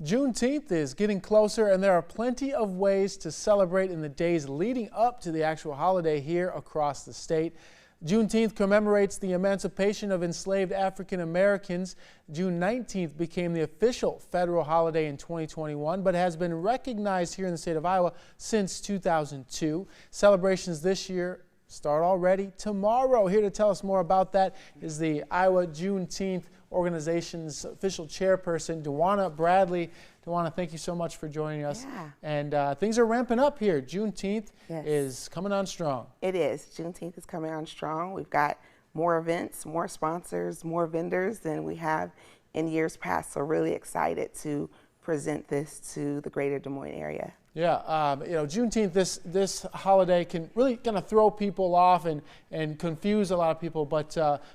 Juneteenth is getting closer, and there are plenty of ways to celebrate in the days leading up to the actual holiday here across the state. Juneteenth commemorates the emancipation of enslaved African Americans. June 19th became the official federal holiday in 2021, but has been recognized here in the state of Iowa since 2002. Celebrations this year start already tomorrow. Here to tell us more about that is the Iowa Juneteenth organization's official chairperson, Dewana Bradley. Dewana, thank you so much for joining us. Yeah. And things are ramping up here. Juneteenth Yes. is coming on strong. It is. Juneteenth is coming on strong. We've got more events, more sponsors, more vendors than we have in years past. So really excited to present this to the greater Des Moines area. Yeah, Juneteenth, this holiday can really kind of throw people off and confuse a lot of people. But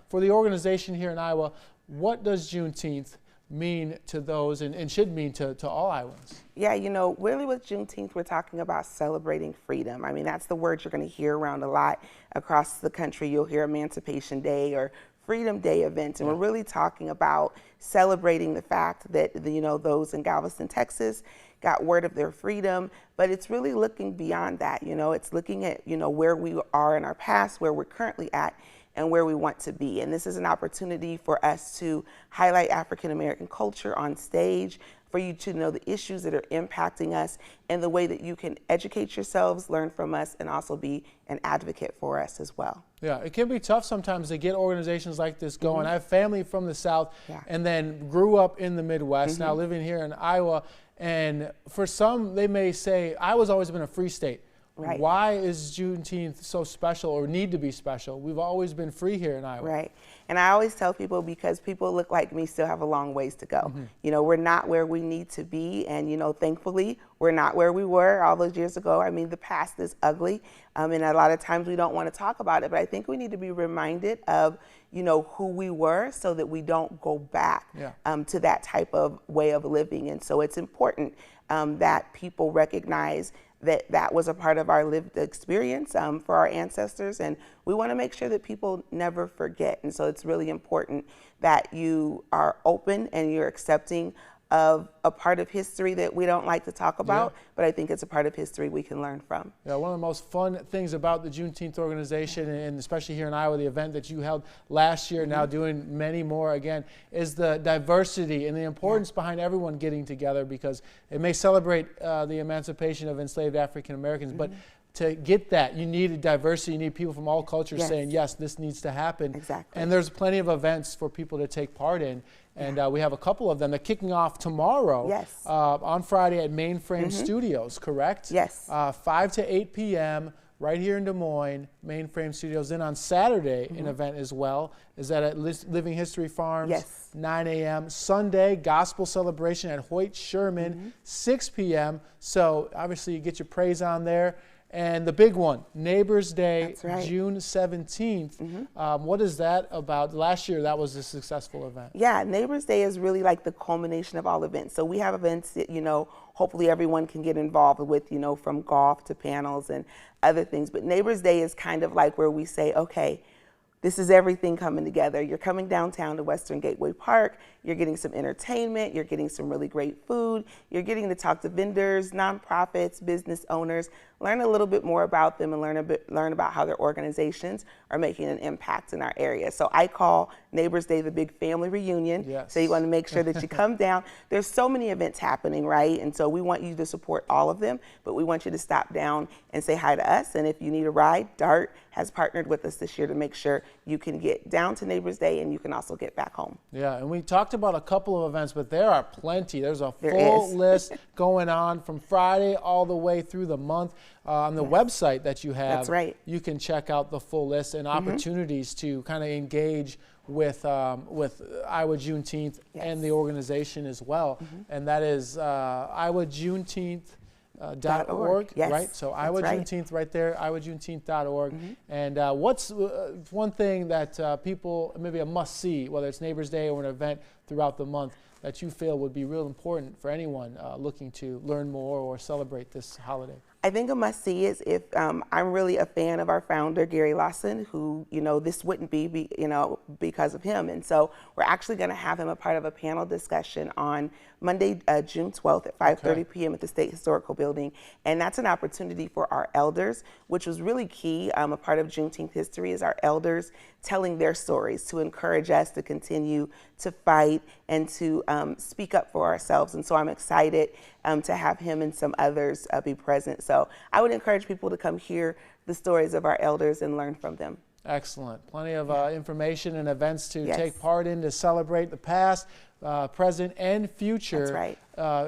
for the organization here in Iowa, what does Juneteenth mean to those and should mean to all Iowans? Yeah, really with Juneteenth, we're talking about celebrating freedom. I mean, that's the word you're going to hear around a lot across the country. You'll hear Emancipation Day or Freedom Day events, and we're really talking about celebrating the fact that, those in Galveston, Texas got word of their freedom, but it's really looking beyond that. It's looking at, where we are in our past, where we're currently at, and where we want to be. And this is an opportunity for us to highlight African American culture on stage, for you to know the issues that are impacting us and the way that you can educate yourselves, learn from us, and also be an advocate for us as well. Yeah, it can be tough sometimes to get organizations like this going. I have family from the South and then grew up in the Midwest, now living here in Iowa. And for some, they may say, Iowa's always been a free state. Right. Why is Juneteenth so special or need to be special? We've always been free here in Iowa. Right. And I always tell people, because people look like me still have a long ways to go. We're not where we need to be. And, thankfully, we're not where we were all those years ago. I mean, the past is ugly. And a lot of times we don't want to talk about it. But I think we need to be reminded of, who we were, so that we don't go back to that type of way of living. And so it's important that people recognize that was a part of our lived experience for our ancestors, and we want to make sure that people never forget. And so it's really important that you are open and you're accepting of a part of history that we don't like to talk about, but I think it's a part of history we can learn from. Yeah, one of the most fun things about the Juneteenth organization, and especially here in Iowa, the event that you held last year, now doing many more again, is the diversity and the importance behind everyone getting together, because it may celebrate the emancipation of enslaved African Americans, but to get that, you need a diversity. You need people from all cultures saying, yes, this needs to happen. Exactly. And there's plenty of events for people to take part in. And we have a couple of them. They're kicking off tomorrow on Friday at Mainframe Studios, correct? Yes. 5 to 8 p.m. right here in Des Moines, Mainframe Studios. Then on Saturday, an event as well is that at Living History Farms, 9 a.m. Sunday, gospel celebration at Hoyt Sherman, 6 p.m. So obviously you get your praise on there. And the big one, Neighbors Day, June 17th. What is that about? Last year, that was a successful event. Yeah, Neighbors Day is really like the culmination of all events. So we have events that, hopefully everyone can get involved with, from golf to panels and other things. But Neighbors Day is kind of like where we say, okay, this is everything coming together. You're coming downtown to Western Gateway Park. You're getting some entertainment. You're getting some really great food. You're getting to talk to vendors, nonprofits, business owners, learn a little bit more about them, and learn about how their organizations are making an impact in our area. So I call Neighbors Day the big family reunion. So you want to make sure that you come down. There's so many events happening, right? And so we want you to support all of them, but we want you to stop down and say hi to us. And if you need a ride, DART has partnered with us this year to make sure you can get down to Neighbors Day and you can also get back home. Yeah, and we talked about a couple of events, but there are plenty. There's a full list going on from Friday all the way through the month. On the website that you have, you can check out the full list and opportunities to kind of engage with Iowa Juneteenth and the organization as well. And that is iowajuneteenth.org, right? So Iowa Juneteenth right there, iowajuneteenth.org. And what's one thing that people, maybe a must-see, whether it's Neighbors Day or an event throughout the month, that you feel would be real important for anyone looking to learn more or celebrate this holiday? I think a must-see is if I'm really a fan of our founder, Gary Lawson, who, this wouldn't be, because of him. And so we're actually going to have him a part of a panel discussion on Monday, June 12th at 5:30 p.m. at the State Historical Building. And that's an opportunity for our elders, which was really key. A part of Juneteenth history is our elders telling their stories to encourage us to continue to fight and to speak up for ourselves. And so I'm excited to have him and some others be present. So I would encourage people to come hear the stories of our elders and learn from them. Excellent. Plenty of information and events to Yes. take part in to celebrate the past, present, and future. That's right.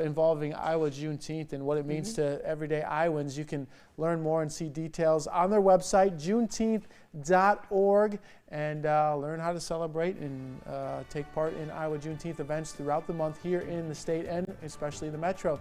Involving Iowa Juneteenth and what it means to everyday Iowans. You can learn more and see details on their website, juneteenth.org, and learn how to celebrate and take part in Iowa Juneteenth events throughout the month here in the state and especially the metro.